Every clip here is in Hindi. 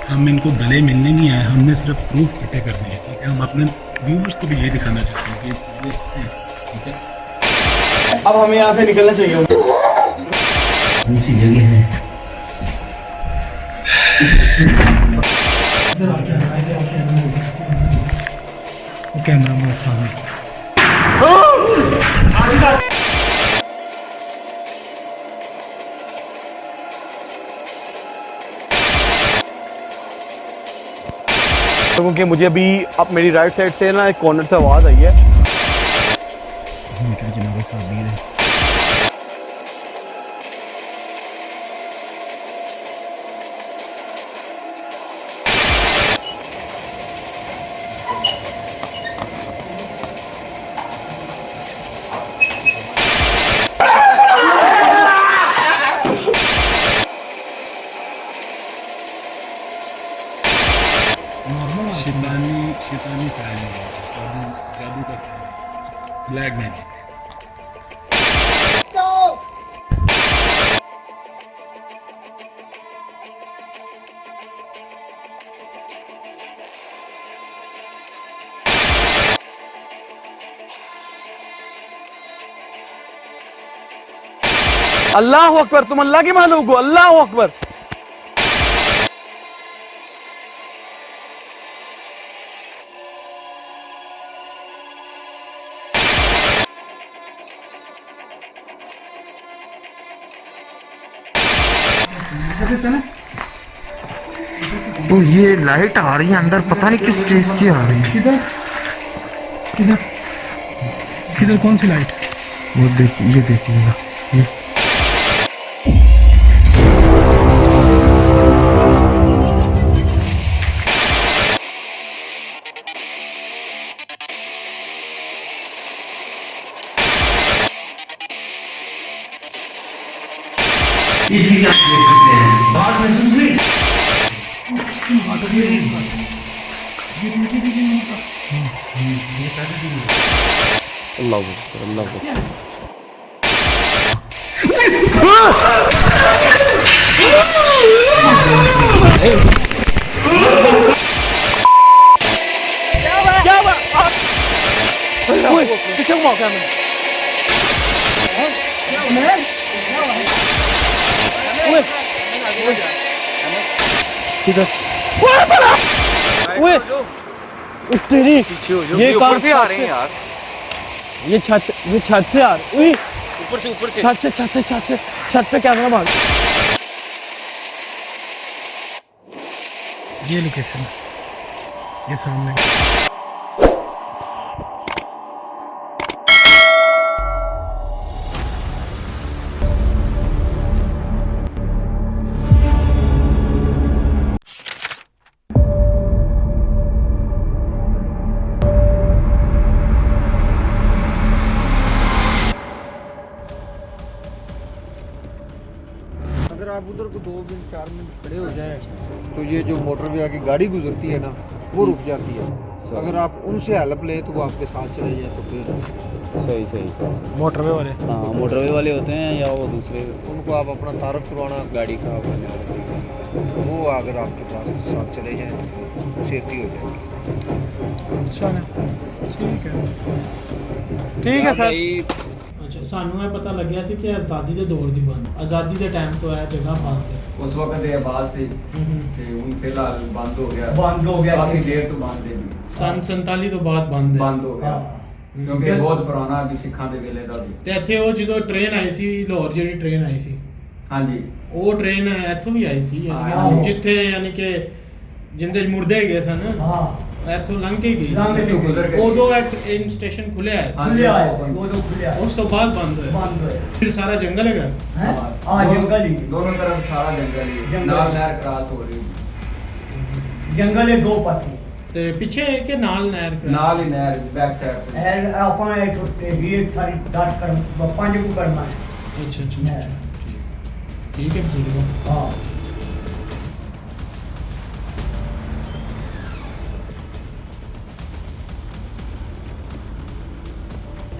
हम इनको गले मिलने नहीं आए, हमने सिर्फ प्रूफ इकट्ठे करने हैं। ठीक है, हम अपने व्यूवर्स को भी ये दिखाना चाहते हैं कि ये चीज़ें हैं। ठीक है, अब हमें यहाँ से निकलना चाहिए। कौन सी जगह है? कैमरा मेरे सामने। क्योंकि मुझे अभी अब मेरी राइट साइड से ना एक कॉर्नर से आवाज़ आई है। शैतानी फैल जादू का ब्लैक मैजिक। अल्लाह अकबर, तुम अल्लाह की मालूम हो? अल्लाह अकबर। तो ये लाइट आ रही है अंदर, पता नहीं किस चीज की आ रही है। किधर किधर किधर कौन सी लाइट? वो देखिए, ये देखिएगा, ये चीज आप देख सकते हैं। बात महसूस हुई? अल्लाह अकबर, अल्लाह अकबर। पीछे घुमाओ कैमरा। किधर? तेरी ये ऊपर से आ रहे हैं यार। ये छत से आ रहे। ऊपर से छत पे कैमरा मार। ये लोकेशन, ये सामने। अगर आप उधर को 2 मिनट 4 मिनट खड़े हो जाएं तो ये जो मोटरवे की गाड़ी गुजरती है ना, वो रुक जाती है। अगर आप उनसे हेल्प लें तो वो आपके साथ चले जाएं तो फिर सही। मोटरवे वाले, हाँ, मोटरवे वाले होते हैं या वो दूसरे, उनको आप अपना तारफ करवाना, गाड़ी खराब करने वाले सही। वो अगर आपके पास साथ चले जाएं तो फिर सेफ्टी हो जाएगी। अच्छा है, ठीक है सर। अच्छा, सानू ये पता लग्या सी कि आज़ादी के दौर दी बंद, आज़ादी के टाइम तो है जगह बंद है। उस वक्त ये आवाज से कि उन फिलहाल बंद हो गया काफी देर तो बंद है सन 47 तो बाद बंद है। बंद हो गया क्योंकि बहुत पुराना भी सिੱਖਾਂ ਦੇ ਵੇਲੇ ਦਾ ਵੀ। ਤੇ ਇੱਥੇ ਉਹ ਜਦੋਂ ਟ੍ਰੇਨ ਆਈ ਸੀ ਲਾਹੌਰ, ਜਿਹੜੀ ਟ੍ਰੇਨ ਆਈ ਸੀ, ਹਾਂਜੀ ਉਹ ਟ੍ਰੇਨ ਇੱਥੋਂ ਵੀ ਆਈ ਸੀ, ਜਿੱਥੇ ਯਾਨੀ ਕਿ ਜਿੰਦੇ ਮੁਰਦੇ ਗਏ ਸਨ, ਇੱਥੋਂ ਲੰਘ ਕੇ ਗਈ ਸੀ। ਉਦੋਂ ਇਹ ਸਟੇਸ਼ਨ ਖੁੱਲਿਆ ਹੈ, ਉਸ ਤੋਂ ਬਾਅਦ ਬੰਦ ਹੋਇਆ। ਫਿਰ ਸਾਰਾ ਜੰਗਲ ਹੈਗਾ। जंगल ही, दोनों तरफ सारा जंगल ही, नाल नहर क्रॉस हो रही, जंगल है 2 पासे। ਤੇ ਪਿੱਛੇ ਕਿ ਨਾਲ ਨਹਿਰ नाल ही नहर बैक साइड पे। ਆਪਾਂ ਇਹ ਛੋਟੇ ਵੀ ਇੱਕ ਸਾਰੀ 10 ਕਰ 5 ਕੁ ਕਰਨਾ ਹੈ। ਅੱਛਾ ਠੀਕ ਹੈ ਬਜ਼ੁਰਗੋ। ਹਾਂ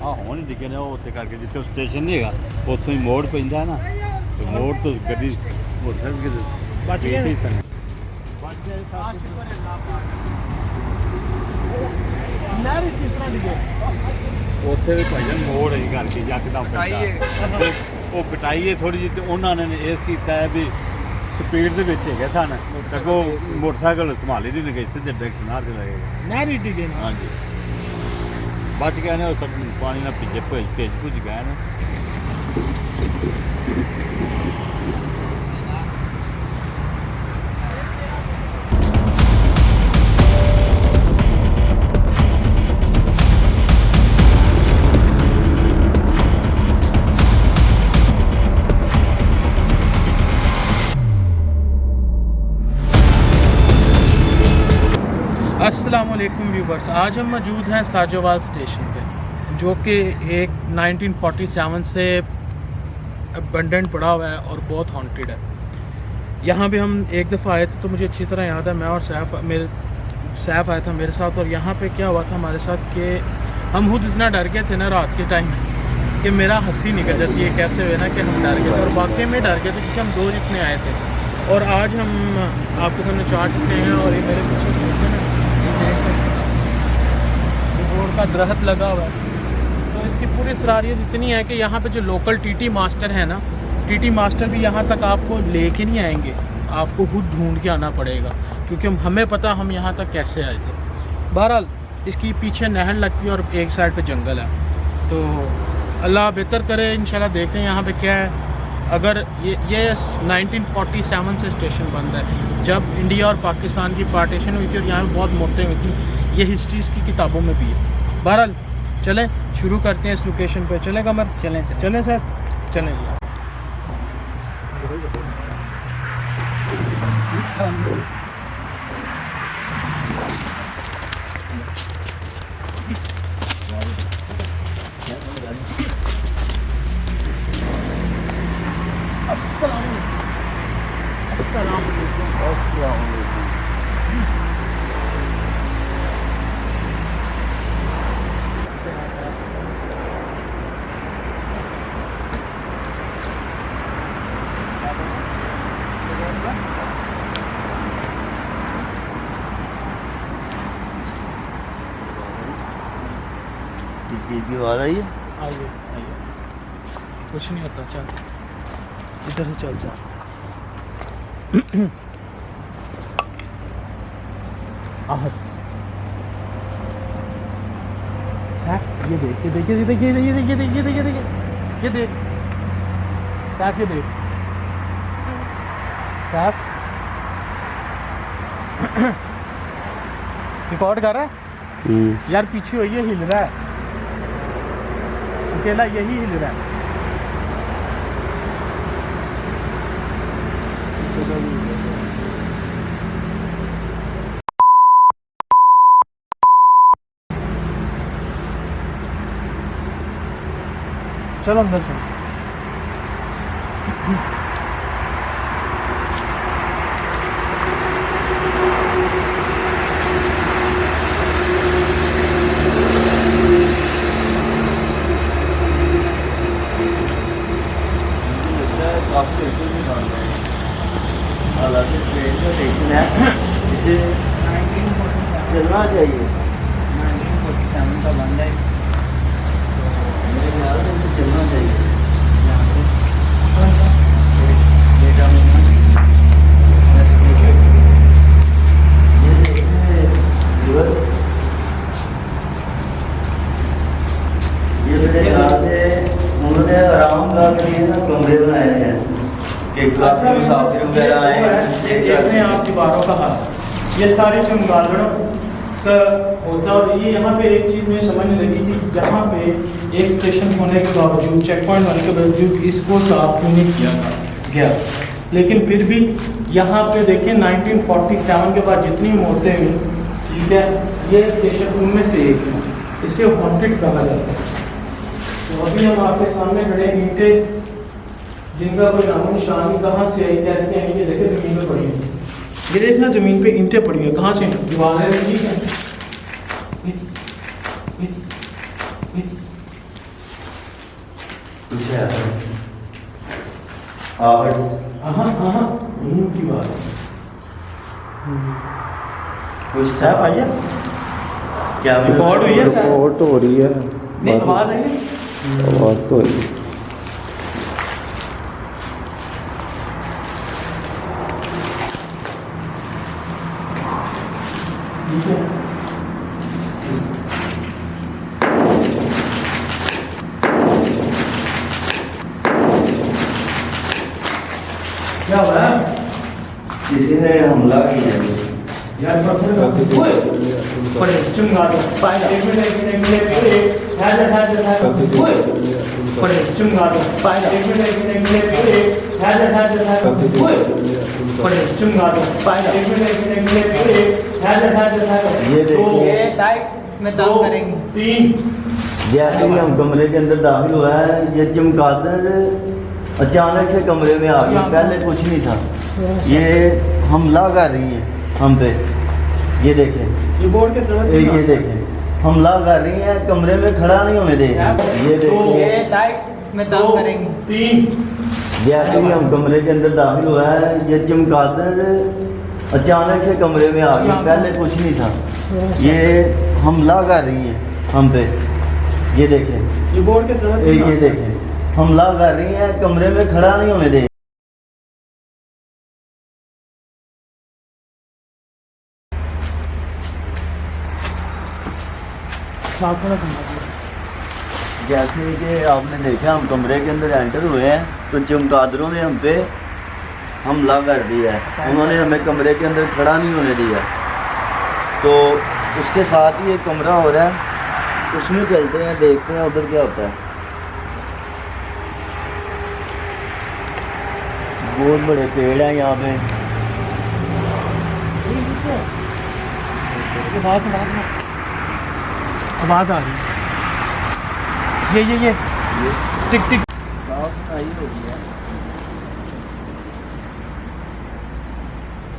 हाँ हुण डिगे ने उत्थे करके जिथे स्टेशन नहीं है उत्थों ही मोड़ पैंदा ना, तो मोड़ तो गड्डी मोटरसाइकिल बच गए। नहर किस तरह दी ਉੱਥੇ ਵੀ ਭਾਈਜਾਨ ਮੋੜ ਹੀ ਕਰਕੇ ਯਕਦਮ ਪੈਂਦਾ ਉਹ ਕਟਾਈਏ ਥੋੜੀ ਜਿਹੀ ਤੇ ਉਹਨਾਂ ਨੇ ਇਸ ਕੀਤਾ ਹੈ ਵੀ ਸਪੀਡ ਦੇ ਵਿੱਚ ਹੈਗੇ ਸਨ ਸਗੋਂ ਮੋਟਰਸਾਈਕਲ ਸੰਭਾਲੇ ਨਹੀਂ ਗਏ ਸਿੱਧੇ ਡਾਇਰੈਕਟ ਨਾਰ ਤੇ ਲੱਗੇ नहर ही डिगे ना ਹਾਂਜੀ ਬਚ ਗਏ ਨੇ ਉਹ ਸਭ ਪਾਣੀ ਨਾਲ ਭਿੱਜੇ ਭੇਜ ਭੁੱਜ ਗਏ ਨੇ अस्सलाम वालेकुम व्यूवर्स, आज हम मौजूद हैं साजोवाल स्टेशन पे, जो कि एक 1947 से अबंडेंट पड़ा हुआ है और बहुत हॉन्टेड है। यहाँ पे हम एक दफ़ा आए थे तो मुझे अच्छी तरह याद है, मैं और सैफ आया था मेरे साथ। और यहाँ पे क्या हुआ था हमारे साथ कि हम खुद इतना डर गए थे ना रात के टाइम कि मेरा हंसी निकल जाती है कहते हुए ना कि हम डर गए थे, और वाकई में डर गए थे क्योंकि हम 2 जितने आए थे। और आज हम आपके सामने 4 जितने हैं और ये मेरे पीछे स्टेशन है, रोड का दरख्त लगा हुआ है। तो इसकी पूरी सरारियत इतनी है कि यहाँ पे जो लोकल टीटी मास्टर है ना, टीटी मास्टर भी यहाँ तक आपको लेके नहीं आएंगे, आपको खुद ढूंढ के आना पड़ेगा, क्योंकि हमें पता हम यहाँ तक कैसे आए थे। बहरहाल इसकी पीछे नहर लगती है और एक साइड पे जंगल है, तो अल्लाह बेहतर करे। इंशाल्लाह देखते हैं यहाँ पे क्या है। अगर ये 1947 से स्टेशन बंद है, जब इंडिया और पाकिस्तान की पार्टीशन हुई थी और यहाँ पे बहुत मौतें हुई थी, ये हिस्ट्रीज़ की किताबों में भी है। बहरहाल चलें शुरू करते हैं इस लोकेशन पे। चलें कमर, चलें चलें सर, चलें। आवाज़ आई है? आइए आइए, कुछ नहीं होता, चल इधर से चल जा। ये देख ये देख ये देख ये देख ये देख ये देख ये देख ये देख ये देख साफ, ये देख साफ। रिकॉर्ड कर रहा है यार, पीछे हो ये हिल रहा है, अकेला यही हिल रहा है। चलो अंदर चलो। हालांकि ट्रेन का स्टेशन है, इसे चलना चाहिए। 1947 का बंद है, मेरे ख्याल से इसे चलना चाहिए। यहाँ से बेटा ये देखिए रिवर, ये मेरे ख्याल से उन्होंने आराम का लिए ना कमरे बनाए हैं कि काफी मुसाफिर वगैरह आए हैं। देख रहे हैं आप दीवारों का हाल, ये सारे चमगादड़ों का होता। और ये यहाँ पे एक चीज़ मुझे समझ नहीं लगी कि यहाँ पे एक स्टेशन होने के बावजूद, चेक पॉइंट होने के बावजूद इसको साफ क्यों नहीं किया गया। लेकिन फिर भी यहाँ पे देखें 1947 के बाद जितनी मौतें हुई, ठीक है, ये स्टेशन उनमें से एक है, इसे हॉन्टेड कहा जाता है। तो अभी हम आपके सामने खड़े ईंटें जिनका कोई नामो निशान नहीं, कहाँ से आई कैसे आई, ये देखे ज़मीन पे पड़ी है। ये देखना ज़मीन पे ईंटें पड़ी हैं, कहाँ से दीवारें ठीक है। हाँ हाँ की बात है। सैफ आई है क्या रिकॉर्ड हुई है सैफ? रिपोर्ट हो रही है नहीं आवाज़ आई है आवाज़ तो आई है। क्या हो रहा है किसी ने हमला किया है। यार पड़े चुंगा दो पाए एक मिनट पड़े चुंगा दो पाए एक मिनट पड़े चुंगा दो पाए एक मिनट ये देखिए टाइट में काम करेंगे 3 जैसे ही हम कमरे के अंदर दाखिल हुआ है ये चमगादड़ अचानक से कमरे में आ गई। पहले कुछ नहीं था। ये हमला कर रही है हम पे। ये देखें ये बोर्ड के तरफ ये देखें हमला कर रही है, कमरे में खड़ा नहीं होने दे। ये देखिए टाइट में काम करेंगे 3 जैसे ही हम कमरे के अंदर दाखिल हुआ है ये चमगादड़ अचानक से कमरे में आ गई। पहले कुछ नहीं था। ये हमला कर रही है हम पे। ये देखें ये बोर्ड के तरफ ये देखें हमला कर रही है, कमरे में खड़ा नहीं होने दे। जैसे कि आपने देखा हम कमरे के अंदर एंटर हुए हैं तो चमगादड़ों ने हम पे हमला कर दिया है। उन्होंने हमें कमरे के अंदर खड़ा नहीं होने दिया। तो उसके साथ ही एक कमरा हो रहा है, उसमें चलते हैं देखते हैं उधर क्या होता है। बहुत बड़े पेड़ हैं यहाँ पे। आवाज़ आ रही है। ये टिक टिक साफ सफाई हो गई है।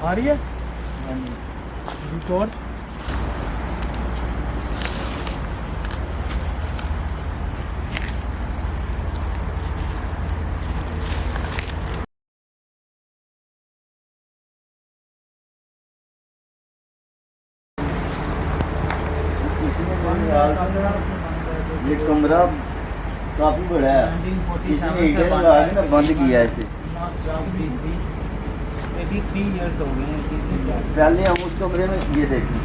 आ रही है रिकॉर्ड ये कमरा काफ़ी बड़ा है। इसने ईंटें लगा के ना बंद किया है इसे। पहले हम उस कमरे में ये देखें,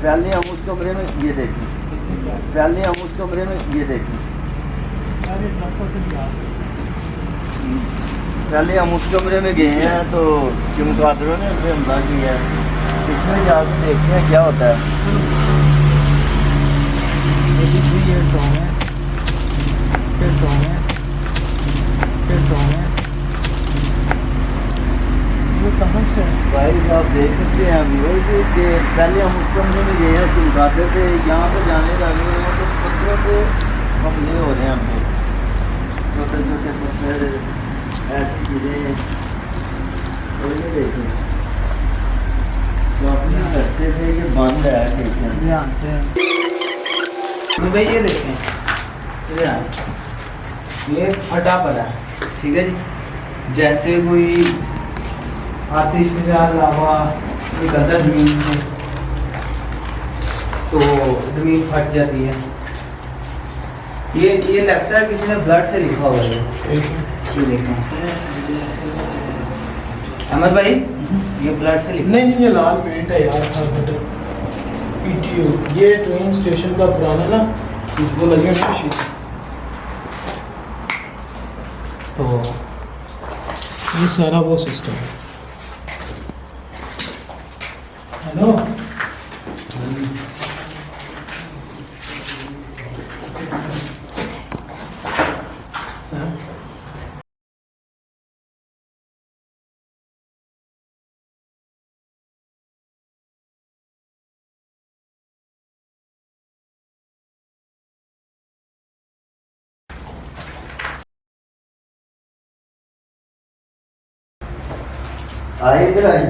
पहले हम उस कमरे में ये देखें, पहले हम उस कमरे में ये देखें, पहले हम उस कमरे में गए हैं तो चमगादड़ों ने हमें हमला किया है। इसमें जाकर देखते हैं क्या होता है। भाई आप देख सकते हैं अभी वही कि पहले हम उस कमरे में गए हैं चमगादड़ से यहाँ पर जाने लगे हैं तो पत्थरों से हमले हो रहे हैं हमने। छोटे छोटे पत्थर ऐसी चीज़ें और ये देखें तो अपने रस्ते से ये बंद है ठीक ध्यान से भाई ये देखें ये फटा पड़ा है ठीक है जी। जैसे कोई आतिशबाजी लावा निकलता जमीन से तो जमीन फट जाती है। ये लगता है किसी ने ब्लड से लिखा हुआ है। ये देखना अहमद भाई ये ब्लड से लिखा नहीं ये लाल पेंट है यार। PTU ये ट्रेन स्टेशन का पुराना ना उसको लगे हुए शीट। तो ये सारा वो सिस्टम है। हेलो आए इधर आए।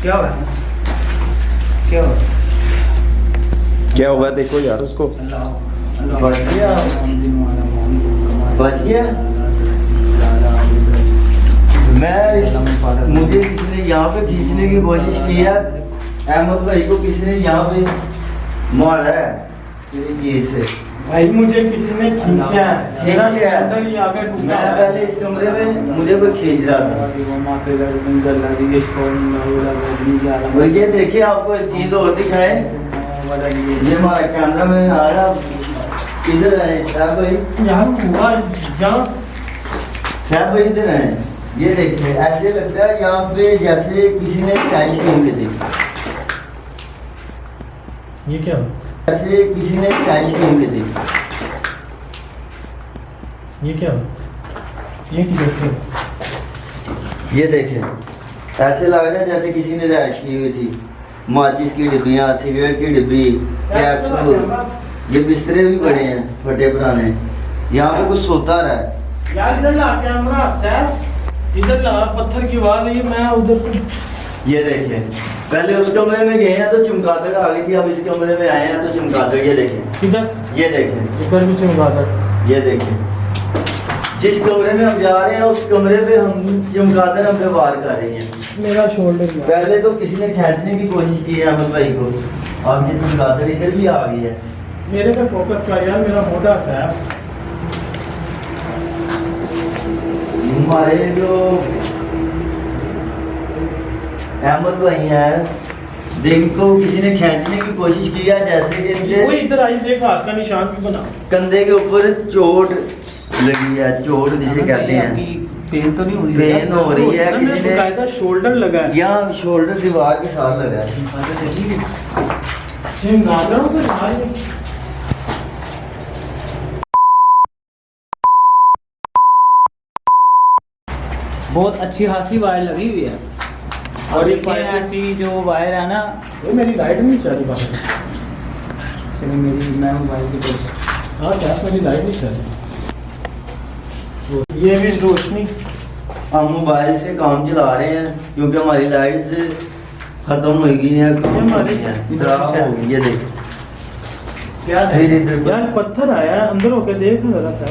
क्या हुआ क्या हुआ क्या होगा देखो यार उसको। बच गया, बच गया। मुझे किसी ने यहाँ पे खींचने की कोशिश की है, अहमद भाई को किसी ने यहाँ पे मारा है मेरी चीज से। भाई मुझे किसी ने खींचा है, मेरा अंदर ही आके मैं टूटा है। पहले इस कमरे में मुझे कोई खींच रहा था। और ये देखिए आपको एक चीज और दिखाए, ये हमारा कैमरा मैन आ रहा, इधर आए साहब भाई, यार हुआ यहाँ साहब भाई इधर आए। ये देखिए ऐसे लगता है यहाँ पे जैसे किसी ने कैश की हुई थी, ये क्या जैसे किसी ने कैश की हुई थी। ये क्या ये किधर ये देखें ऐसे लग रहा है जैसे किसी ने रैश की हुई थी। माचिस की डिब्बियाँ, सिगरेट की डिब्बी, कैप्सूल, ये बिस्तरे भी पड़े हैं फटे पुराने। यहाँ पे कुछ सोता रहा है। यार इधर ला कैमरा सैफ, इधर ला, पत्थर की आवाज है, मैं उधर से। ये देखें पहले उस कमरे में गए हैं तो चमगादड़ आ गई थी, अब इस कमरे में आए हैं तो चमगादड़। ये देखें, किधर, ये देखें, इधर भी चमगादड़। ये देखें जिस कमरे में हम जा रहे हैं उस कमरे पे हम चमगादड़ हम पे वार कर रही हैं। मेरा शोल्डर पहले तो किसी ने खींचने की कोशिश की है अहमद भाई को, अब ये चमगादड़ इधर भी आ गई है। मेरे पे फोकस कर यार, मेरा मोटा सैफ। हमारे जो अहमद भाई हैं, देखो किसी ने खींचने की कोशिश की है, जैसे कि वो इनके इधर आई, देख हाथ का निशान भी बना। कंधे के ऊपर चोट लगी है, चोट जिसे कहते हैं। पेन तो नहीं हो पेन हो रही है, किसी ने बकायदा शोल्डर लगा है। यहाँ शोल्डर दीवार के साथ लगा है। चमगादड़ों से मार। बहुत अच्छी खासी वायर लगी हुई है। और ये ऐसी जो वायर है ना, ये मेरी लाइट नहीं चल रही बाहर। चलो मेरी मैं मोबाइल की कोशिश। हाँ सैफ, मेरी लाइट नहीं चल रही। ये भी रोशनी। हम मोबाइल से काम चला रहे हैं क्योंकि हमारी लाइट खत्म हो गई है, खराब हो गई। ये देख क्या है? फिर इधर यार पत्थर आया है, अंदर होके देख जरा सा।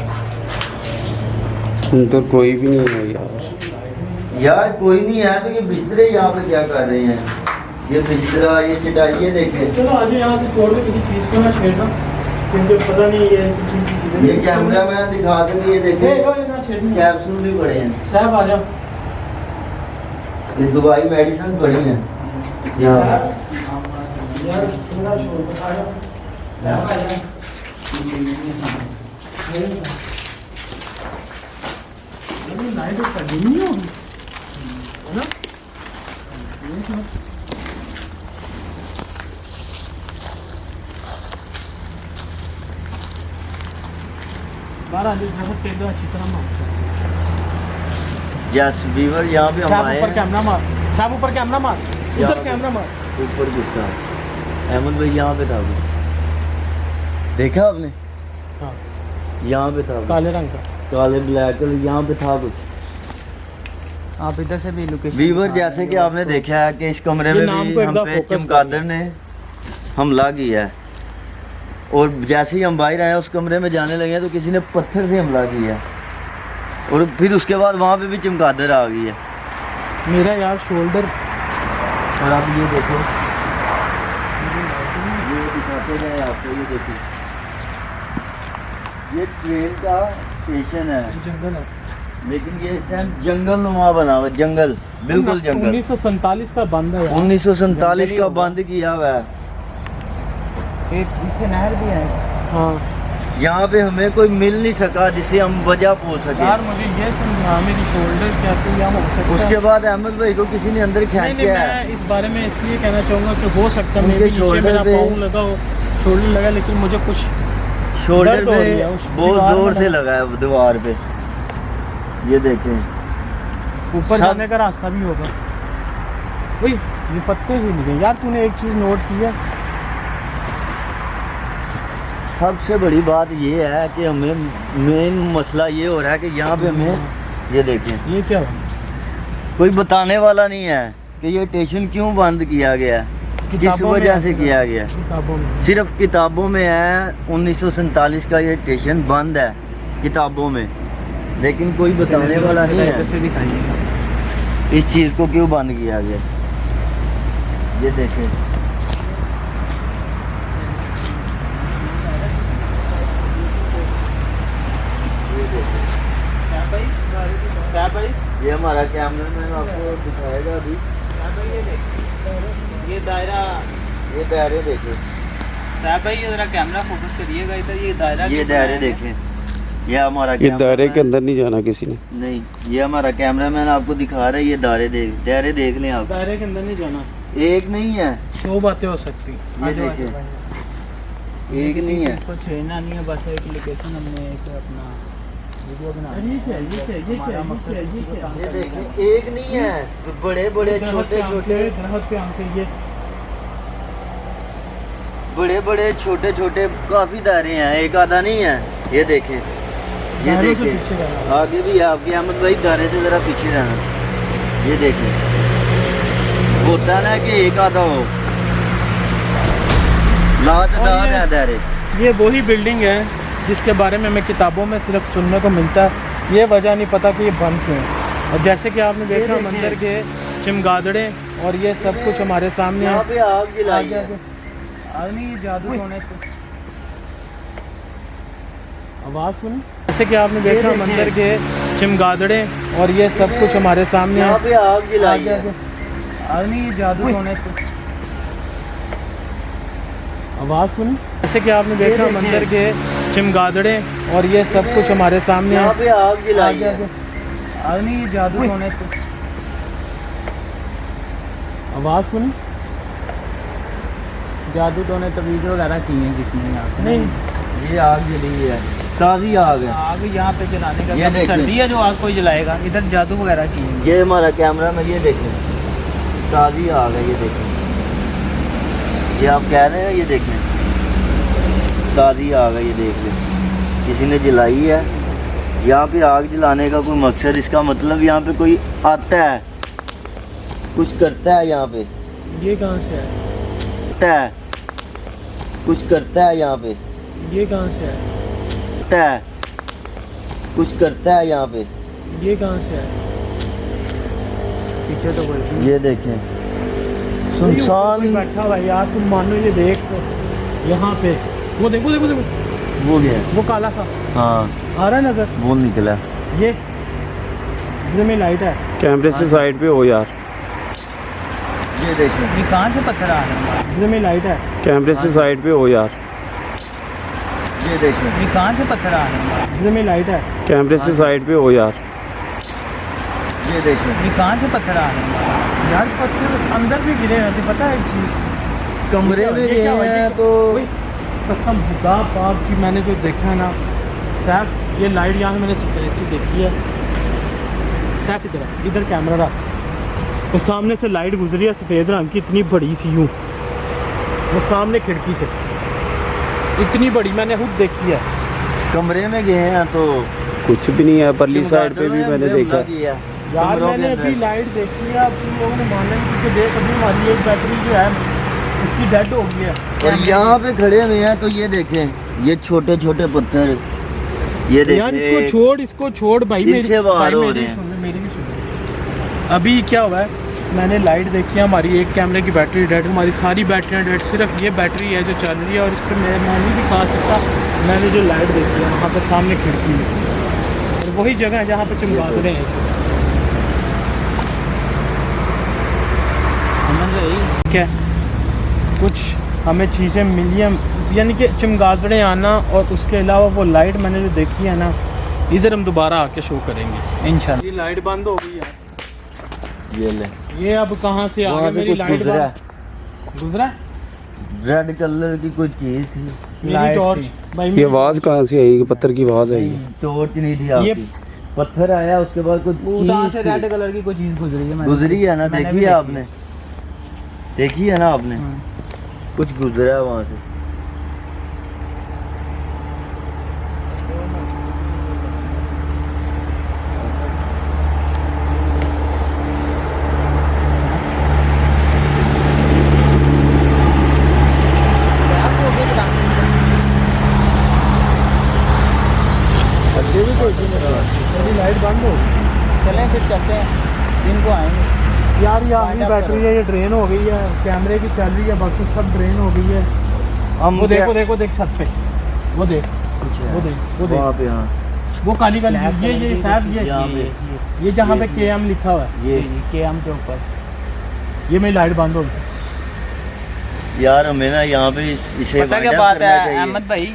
तो कोई भी नहीं है यार। यार कोई नहीं है तो ये बिस्तरे यहाँ पे क्या कर रहे हैं? ये बिस्तरा, ये चटाई, ये देखें। चलो आज यहाँ से छोड़ के किसी चीज को ना छेड़ना, क्योंकि पता नहीं ये कैमरा मैन दिखा देंगे। ये देखें कैप्सूल भी पड़े हैं। साहब आ जाओ। ये दवाई मेडिसिन पड़ी हैं यहाँ पे। यार थोड़ा छोड़ दो, आ जाओ। साहब आ जाओ। ये लाइट कभी नहीं होगी, है ना? बारह तेज अच्छी तरह मार। यस वीवर, यहाँ पे हम आए ऊपर हैं। कैमरा मार, साहब ऊपर कैमरा मार, उधर कैमरा मार। ऊपर गुस्सा अहमद भाई यहाँ पे था वो, देखा आपने? हाँ यहाँ पे था वो, काले रंग का, काले ब्लैक कलर, यहाँ पे था कुछ। आप इधर से भी लोकेशन। वीवर जैसे कि आपने देखा है कि इस कमरे में नाम भी को हम एकदम पे फोकस चमगादड़ ने हमला किया है, और जैसे ही हम बाहर आए उस कमरे में जाने लगे तो किसी ने पत्थर से हमला किया, और फिर उसके बाद वहाँ पे भी चमगादड़ आ गई है। मेरा यार शोल्डर। और आप ये देखो, ये दिखाते हैं आपको, ये देखिए ये ट्रेन का स्टेशन है, जंगल है, लेकिन ये इस टाइम जंगल नुमा बना हुआ है, जंगल, बिल्कुल जंगल। 1947 का बंद है यार। 1947 का बंद किया हुआ है। एक पीछे नहर भी है। हाँ यहाँ पे हमें कोई मिल नहीं सका जिसे हम वजह पूछ यार, सके। मुझे ये समझा मेरी शोल्डर क्या तो यहाँ हो सकता है। उसके बाद अहमद भाई को किसी ने अंदर नहीं, नहीं, खींचा है। मैं इस बारे में इसलिए कहना चाहूँगा कि हो सकता है उनके मेरे नीचे shoulder मेरा पे- पाँव लगा हो, शोल्डर लगा, लेकिन मुझे कुछ शोल्डर दर्द हो रही पे है उस बहुत दीवार जोर में से लगा। लगा है दीवार पे, ये देखें। ऊपर सब- जाने का रास्ता भी होगा। वही ये पत्ते भी नहीं गए यार। तूने एक चीज़ नोट की है, सबसे बड़ी बात ये है कि हमें मेन मसला ये हो रहा है कि यहाँ पे हमें, ये देखें, ये क्या हुआ? कोई बताने वाला नहीं है कि ये स्टेशन क्यों बंद किया गया है। किस वजह से किया गया? किताबों में सिर्फ किताबों में है। 1947 का ये स्टेशन बंद है किताबों में, लेकिन कोई बताने वाला नहीं है इस चीज़ को क्यों बंद किया गया। ये देखें, ये हमारा कैमरा मैन आपको दिखाएगा अभी। ये दायरा, ये दायरे देखें, साहब भाई जरा कैमरा फोकस करिएगा इधर, ये दायरा ये दायरे देखें। ये हमारा ये दायरे कैमरामैन- के अंदर नहीं जाना किसी ने। नहीं, ये हमारा कैमरामैन आपको दिखा रहा है। ये दायरे देख लें आप। दायरे के अंदर नहीं जाना। एक नहीं है, 2 बातें हो सकती। ये देखें, एक नहीं है। कुछ छेड़ना नहीं है, बस एक लोकेशन हमने एक अपना वीडियो बना ये देखें, एक नहीं है, बड़े बड़े छोटे छोटे बड़े बड़े छोटे छोटे काफी दायरे हैं, एक आधा नहीं है। ये देखें, ये देखें, आगे भी है आपके अहमद भाई, दायरे से जरा पीछे रहना। ये देखें, होता है ना कि एक आधा हो, लातदार है दायरे। ये वही बिल्डिंग है जिसके बारे में हमें किताबों में सिर्फ सुनने को मिलता है, ये वजह नहीं पता कि ये बंद क्यों है। और जैसे कि आपने देखा मंदिर के चमगादड़े और ये सब कुछ हमारे सामने यहाँ है। पे आग जलाई है। आदमी जादू होने को आवाज़ सुनी, जैसे कि आपने देखा मंदिर के चमगादड़े और ये सब कुछ हमारे सामने यहाँ है। पे आग जलाई है। आदमी जादू होने को आवाज़ सुनी, जैसे कि आपने देखा मंदिर के चमगादड़े और ये सब कुछ हमारे सामने यहाँ है। पे आग जलाई है। आदमी जादू होने को आवाज़ सुनी, जादू टोने तो वीडियो वगैरह की हैं किसी ने यहाँ पे। नहीं ये आग जली है, ताज़ी आग है। आग यहाँ पे जलाने का ये काम, देखें। सर्दी है जो आग कोई जलाएगा, इधर जादू वगैरह की हैं। ये हमारा कैमरा में, ये देखें, ताज़ी आग है। ये देखें, ये आप कह रहे हैं, ये देखें, ताज़ी आग है। ये देख लें, किसी ने जलाई है। यहाँ पे आग जलाने का कोई मकसद, इसका मतलब यहाँ पे कोई आता है, कुछ करता है यहाँ पे, ये कहाँ से है, करता है, कुछ करता है यहाँ पे, ये कहाँ से है, करता है, कुछ करता है यहाँ पे। ये कहाँ से है। पीछे तो कोई ये देखें, कोई सुनसान बैठा हुआ है यार, तुम मानो ये देख यहाँ पे, वो देखो देखो देखो वो गया। वो काला सा हाँ, आ रहा है नजर, वो निकला। ये में लाइट है। कैमरे से साइड पे हो यार, ये देखें, ये कहाँ से पत्थर आ रहे हैं? में लाइट है। कैमरे से साइड पे हो यार, ये देखें, ये कहाँ से पत्थर आ रहे हैं? में लाइट है। कैमरे से साइड पे हो यार, ये देखें, ये कहाँ से पत्थर आ रहे हैं? यार पत्थर अंदर भी गिरे हैं, पता है कमरे में गए हैं तो कसम खुदा पाक की मैंने जो देखा है ना सैफ, ये लाइट यहाँ से मैंने ऐसी देखी है सैफ, इधर कैमरा रहा, वो सामने से लाइट गुजरी है सफ़ेद रंग की, इतनी बड़ी सी यूँ, वो सामने खिड़की से इतनी बड़ी मैंने खुद देखी है। कमरे में गए हैं तो कुछ भी नहीं है, परली साइड पे भी चमगादड़ मैंने ने देखा। हमला किया। यार कमरों के मैंने अंदर। अभी लाइट देखी है, अब तुम लोगों ने मानना नहीं, क्योंकि देख अभी हमारी एक बैटरी जो है उसकी डेड हो गई है। और यहाँ पे खड़े हुए हैं तो ये देखें, ये छोटे छोटे पत्थर, ये यार देखें, इसको छोड़ भाई, इनसे बाहर भाई हो मेरी रहे भी हैं। सुन ले, मेरी भी सुन ले। अभी क्या हुआ है, मैंने लाइट देखी है, हमारी एक कैमरे की बैटरी डेड, हमारी सारी बैटरियाँ डेड, सिर्फ ये बैटरी है जो चल रही है। और इस पर मैं नहीं दिखा सकता, मैंने जो लाइट देखी है वहाँ पर सामने खिड़की में, और वही जगह है जहाँ पर चमगादड़े हैं। क्या कुछ हमें चीज़ें मिली हैं, यानी कि चमगादड़े आना, और उसके अलावा वो लाइट मैंने जो देखी है ना, इधर हम दोबारा आके शो करेंगे इंशाल्लाह। ये लाइट बंद हो गई यार, ये ले, ये अब कहाँ से आ वहाँ गया, से मेरी कुछ लाइट गुजरा, गुजरा रेड कलर की कोई चीज थी। मेरी टॉर्च भाई, ये आवाज कहाँ से आई? पत्थर की आवाज आई? टॉर्च नहीं थी ये आपकी, पत्थर आया, उसके बाद कुछ उधर से चीज रेड कलर की कोई चीज गुजरी है, गुजरी है ना, मैंने देखी भी है आपने, देखी है ना आपने, कुछ गुजरा है वहाँ से। मेरी लाइट बंद हो चलें फिर चलते हैं, दिन को आएंगे। यार ये आखिरी बैटरी है, ये ड्रेन हो गई है, कैमरे की चल रही है, बाकी सब ड्रेन हो गई है। हम वो देखो देखो देख छत पे, वो देख वो देख वो वहाँ देख पे, हाँ वो काली काली ये साहब यहाँ पे ये जहाँ पे KM लिखा हुआ है, ये KM के ऊपर ये मेरी लाइट बंद हो गई। यार हमें ना यहाँ पे इसे पता क्या wind up बात करना है चाहिए। अहमद भाई,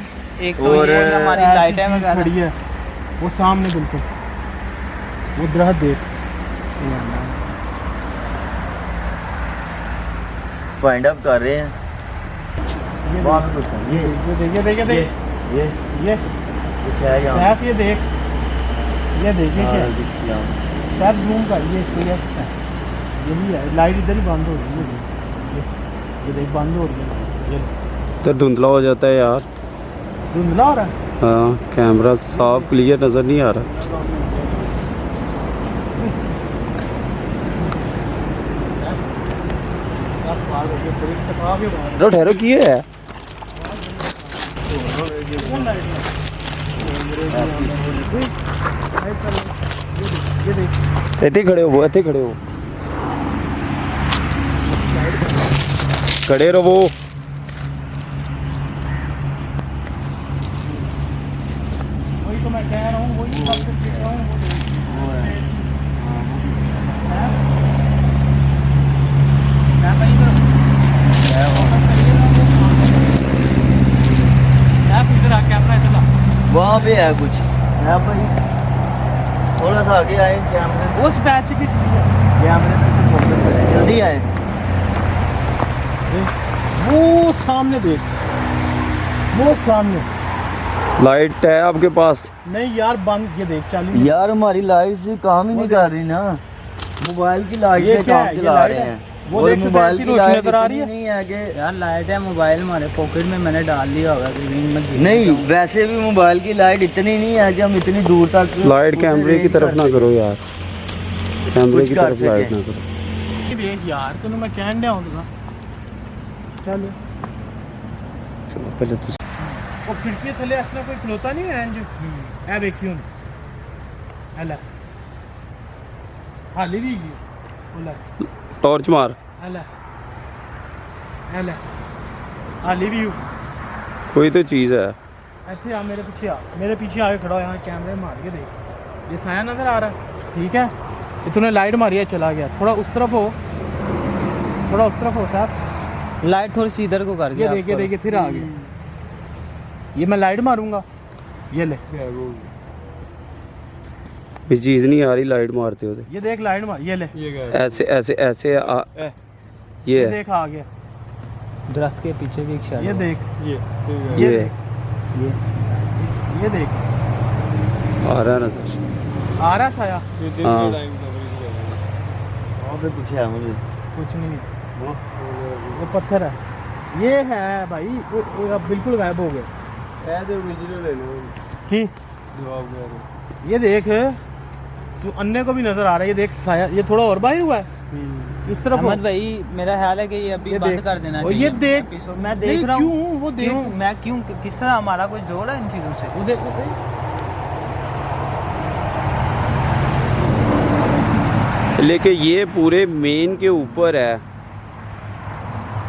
एक तो और ये हमारी लाइटें वगैरह खड़ी है वो सामने बिल्कुल, वो दरख्त देख, वाइंड अप कर रहे हैं। वहाँ पे कुछ है, ये देख ये देख ये देख ये कुछ है यहाँ साहब ये देख ये देख ये क्या है? यहाँ साहब जूम कर, ये कोई है यही है, लाइट इधर ही बंद हो रही है, ये देख बंद हो रही है, ये तो धुंधला हो जाता है यार। धुंधला हो रहा है। हाँ, कैमरा साफ क्लियर नज़र नहीं आ रहा। ठहरो ठहरो किए है इतने खड़े हो, इतने खड़े हो, खड़े रहो। वही तो मैं कह रहा हूँ, वही सब कुछ दिख रहा हूँ, वो देख। वहाँ पे है कुछ है भाई, थोड़ा सा आगे आए कैमरे, उस पैच की कैमरे में तो फोकस करें, जल्दी आए। वो सामने देख, वो सामने लाइट है आपके पास? नहीं यार बंद, ये देख चालू यार हमारी लाइट से काम ही नहीं कर रही ना, मोबाइल की लाइट ये से क्या काम है? ये चला लाइट रहे है? हैं। वो और देख मोबाइल ऐसी की रोशनी लाइट नजर आ रही इतनी नहीं है कि यार लाइट है, मोबाइल हमारे पॉकेट में मैंने डाल लिया होगा, स्क्रीन में दिख नहीं, रहा हूँ। वैसे भी मोबाइल की लाइट इतनी नहीं है कि हम इतनी दूर तक लाइट कैमरे की तरफ ना करो यार, कैमरे कुछ की कर तरफ लाइट सकें। ना करो। देख यार तेन मैं कहन दिया हूँ चल चलो पहले तुम वो खिड़की थले असला कोई खलोता नहीं है जो ए देखियो हला हाली भी बोला टॉर्च मार, हला हला हाली भी कोई तो चीज़ है। ऐसे आ मेरे पीछे आके खड़ा हो, यहाँ कैमरे मार के देख, ये साया नजर आ रहा है, ठीक है, ये तूने लाइट मारी है चला गया, थोड़ा उस तरफ हो, थोड़ा उस तरफ हो साहब, लाइट थोड़ी सी इधर को कर ये देखिए देखिए फिर आ गया, ये मैं लाइट मारूंगा, ये ले भी चीज़ नहीं आ रही लाइट मारते हो तो। ये देख लाइट मार, ये ले ऐसे ऐसे ऐसे ये ये है, देख आ गया, दरख्त के पीछे भी एक ये देख ये ये देख आ रहा है नजर। आ रहा साया, हाँ वहाँ पे कुछ है मुझे कुछ नहीं, वो पत्थर है, ये है भाई, वो अब बिल्कुल गायब हो गया की, ये देख तू अन्य को भी नजर आ रहा है, ये देख साया, ये थोड़ा और बाहर हुआ है इस तरफ हो। अहमद भाई मेरा ख्याल है कि ये अभी ये बंद देख, कर देना और चाहिए। ये देख, एपिसोड मैं नहीं, देख रहा हूँ, क्यों वो देख, क्यों मैं क्यों किस तरह हमारा कोई जोड़ है इन चीज़ों से। वो देख, वो देख। लेकिन ये पूरे मेन के ऊपर है,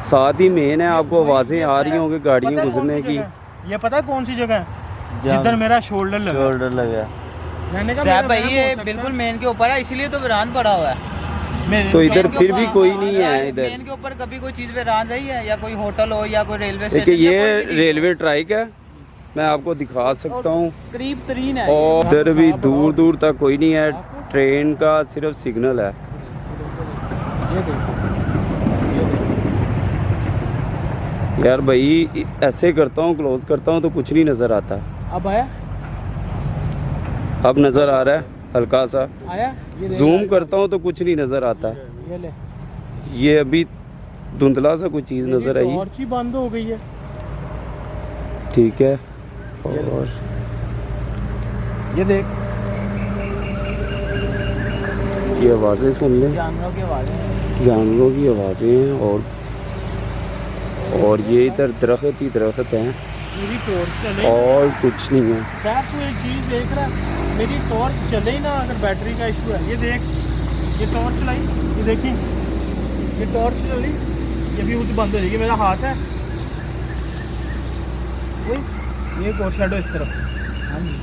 साथ ही मेन है, आपको आवाज़ें आ रही होंगी गाड़ियाँ पता है कौन गुजरने सी की। जगह है? ये पता है कौन सी जगह है? जिधर मेरा शोल्डर लगा, शोल्डर लगा, मैंने कहा साहब मेरा भाई वहम ये हो सकता बिल्कुल है। मेन के ऊपर है, इसीलिए तो वीरान पड़ा हुआ है। तो इधर मेन के फिर भी ऊपर- कोई नहीं है इधर। मेन के ऊपर कभी कोई चीज़ वीरान रही है, या कोई होटल हो या कोई रेलवे देखिए स्टेशन, ये रेलवे ट्रैक है, मैं आपको दिखा सकता हूँ, करीब तरीन है। और इधर भी दूर दूर तक कोई नहीं है, ट्रेन का सिर्फ सिग्नल है। ये देख, यार भाई ऐसे करता हूँ, क्लोज करता हूँ तो कुछ नहीं नज़र आता। अब आया अब नज़र आ रहा है हल्का सा, आया, ये देख, जूम करता हूँ तो कुछ नहीं नज़र आता। ये ले, ये अभी धुंधला सा कोई चीज़ नज़र आई, टॉर्च ही बंद हो गई है, ठीक है। और ये देख, ये आवाज़ें सुन लें, जानवरों की आवाज़ें हैं। जानवरों की आवाज़ें हैं, और ये इधर दरख्त ही दरख्त हैं। मेरी टॉर्च चले और कुछ नहीं है। सैफ तू एक चीज़ देख रहा है, मेरी टॉर्च चले ही ना अगर बैटरी का इशू है। ये देख, ये टॉर्च लाई, ये देखी, ये टॉर्च चली, ये भी वो तो बंद हो जाएगी। मेरा हाथ है वही, ये एक और शेडो इस तरफ, हाँ जी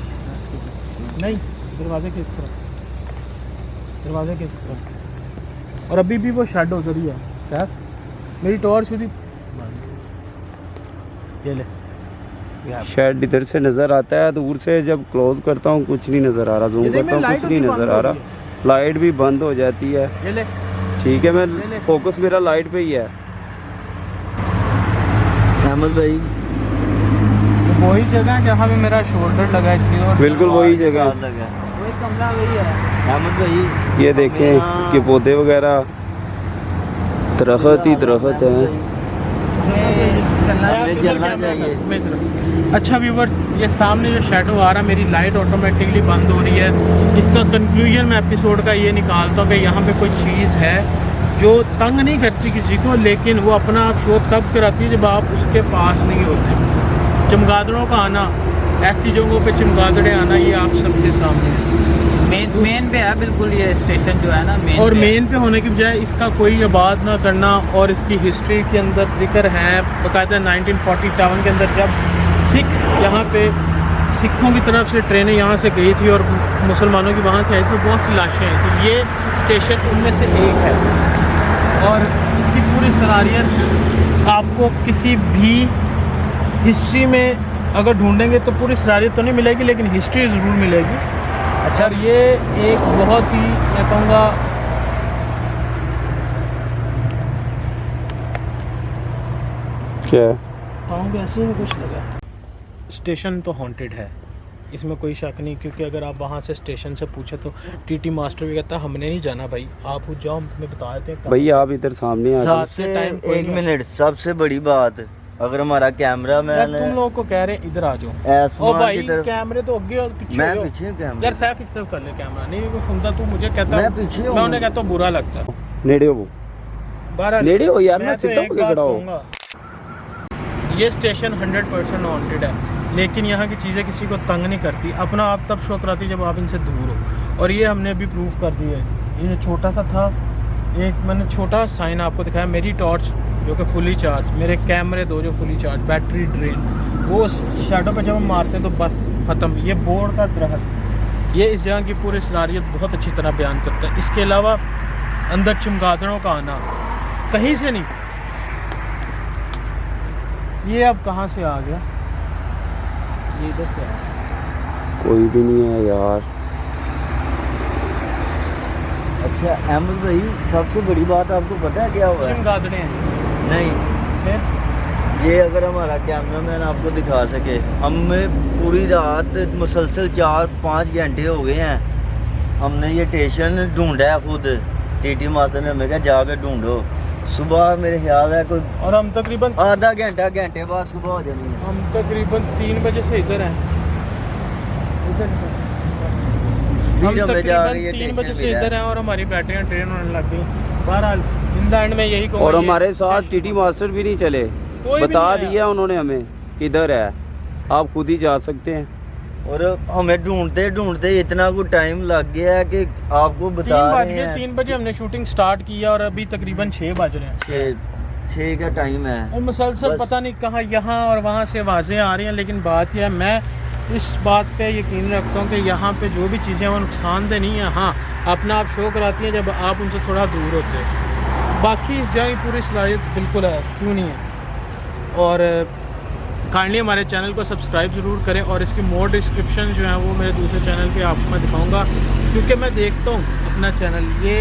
नहीं, दरवाजे के इस तरफ, दरवाजे के इस तरफ, और अभी भी वो शेडो उधर ही है। सैफ मेरी टॉर्च हुई, ये ले, शायद इधर से नज़र आता है, दूर से जब क्लोज करता हूँ कुछ नहीं नज़र आ रहा, जूम करता हूँ कुछ नहीं नज़र आ रहा, लाइट भी बंद हो जाती है। ये ले, ठीक है, मैं फोकस मेरा लाइट पे ही है। अहमद भाई वही जगह है जहाँ पे मेरा शोल्डर लगा है इतनी, और बिल्कुल वही जगह, वही कमरा वही है अहमद भाई। ये देखें कि पौधे वगैरह दरख्त ही दरख्त है। चलना चाहिए। अच्छा व्यूवर्स, ये सामने जो शेडो आ रहा, मेरी लाइट ऑटोमेटिकली बंद हो रही है। इसका कंक्लूजन मैं एपिसोड का ये निकालता हूँ कि यहाँ पे कोई चीज़ है जो तंग नहीं करती किसी को, लेकिन वो अपना आप शो तब कराती है जब आप उसके पास नहीं होते। चमगादड़ों का आना, ऐसी जगहों पे चमगादड़े आना, ये आप सबके सामने है। मेन पे है बिल्कुल ये स्टेशन जो है ना, मेन और मेन पे होने की बजाय इसका कोई आबाद ना करना, और इसकी हिस्ट्री के अंदर जिक्र है बाकायदा 1947 के अंदर जब सिख यहाँ पे, सिखों की तरफ से ट्रेनें यहाँ से गई थी और मुसलमानों की वहाँ से आई थी, बहुत सी लाशें आई थी। ये स्टेशन उनमें से एक है, और इसकी पूरी सलाहियत आपको किसी भी हिस्ट्री में अगर ढूंढेंगे तो पूरी सलाहियत तो नहीं मिलेगी, लेकिन हिस्ट्री ज़रूर मिलेगी। अच्छा, और ये एक बहुत ही मैं कहूँगा क्या पाँव भी ऐसे ही कुछ लगा। स्टेशन तो हॉन्टेड है, इसमें कोई शक नहीं, क्योंकि अगर आप वहाँ से स्टेशन से पूछे तो टीटी मास्टर भी कहता है हमने नहीं जाना भाई, आप खुद जाओ, हम तुम्हें बता देते हैं। भाई आप इधर सामने आ जाओ। सबसे टाइम एक मिनट, सबसे बड़ी बात, अगर हमारा कैमरा मैन तुम लोगों को कह रहे हैं इधर आ जाओ, ओ भाई कैमरे तो आगे और पीछे मैं हो। पीछे कैमरा यार सैफ इस तरफ कर ले कैमरा, नहीं कोई सुनता, तू मुझे कहता मैं पीछे हूँ। मैं उन्हें कहता हूँ बुरा लगता है। नेड़े हो, बहरहाल, नेड़े हो यार, मैं तो सीधा एक होके बात खड़ा हूँ। कहूँगा, ये स्टेशन 100% हॉन्टेड है, लेकिन यहाँ की चीज़ें किसी को तंग नहीं करती। अपना आप तब शो कराती जब आप इनसे दूर हो, और ये हमने अभी प्रूफ कर दिया है। ये छोटा सा था, एक मैंने छोटा साइन आपको दिखाया, मेरी टॉर्च जो कि फुली चार्ज, मेरे कैमरे दो जो फुली चार्ज, बैटरी ड्रेन, वो शेडो पे जब हम मारते तो बस ख़त्म। ये बोर्ड का दरख्त, ये इस जगह की पूरी सलाहियत बहुत अच्छी तरह बयान करता है। इसके अलावा अंदर चमगादड़ों का आना कहीं से नहीं, ये अब कहाँ से आ गया, ये इधर से आया। कोई भी नहीं है यार। अच्छा अहमद भाई, सबसे बड़ी बात आपको पता है क्या हुआ है? चमगादड़े हैं नहीं, फिर ये अगर हमारा कैमरामैन आपको दिखा सके, हमें पूरी रात मुसलसल 4-5 घंटे हो गए हैं, हमने ये स्टेशन ढूंढा है खुद। टीटी मास्टर ने हमें कहा जाकर ढूंढो, सुबह मेरे ख्याल है कोई, और हम तकरीबन आधा घंटे बाद सुबह हो जानी है। हम तकरीबन 3 बजे से इधर हैं, हम फिर हमें तकरीबन जाकर ये 3 बजे स्टेशन से मिला इधर है। हैं और हमारी बैटरियाँ ट्रेन होने लग गई। बहरहाल इन द एंड में यही कहूँगा, और ये हमारे साथ स्टेशन टीटी मास्टर भी नहीं चले, कोई भी बता नहीं आया। दिया उन्होंने हमें किधर है, आप खुद ही जा सकते हैं। और हमें ढूंढते ढूंढते इतना कुछ टाइम लग गया है कि आपको 3 बता बज रहे गए, हैं 3 बजे हमने शूटिंग स्टार्ट किया और अभी तकरीबन 6 बज रहे हैं, 6 का टाइम है। और मुसलसल बस। पता नहीं कहाँ यहाँ और वहाँ से आवाज़ें आ रही हैं। लेकिन बात यह है, मैं इस बात पे यकीन रखता हूँ कि यहाँ पे जो भी चीज़ें हैं वो नुकसानदेह नहीं है। हाँ, अपना आप शो कराती हैं जब आप उनसे थोड़ा दूर होते हैं, बाकी इस जगह की पूरी सलाहियत बिल्कुल है, क्यों नहीं है। और काइंडली हमारे चैनल को सब्सक्राइब ज़रूर करें, और इसकी मोर डिस्क्रिप्शन जो है वो मेरे दूसरे चैनल पे आपको मैं दिखाऊंगा, क्योंकि मैं देखता हूँ अपना चैनल, ये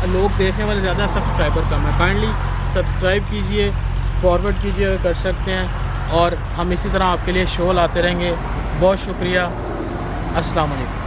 लोग देखने वाले ज़्यादा, सब्सक्राइबर कम है। काइंडली सब्सक्राइब कीजिए, फॉरवर्ड कीजिए अगर कर सकते हैं, और हम इसी तरह आपके लिए शो लाते रहेंगे। बहुत शुक्रिया, अस्सलाम वालेकुम।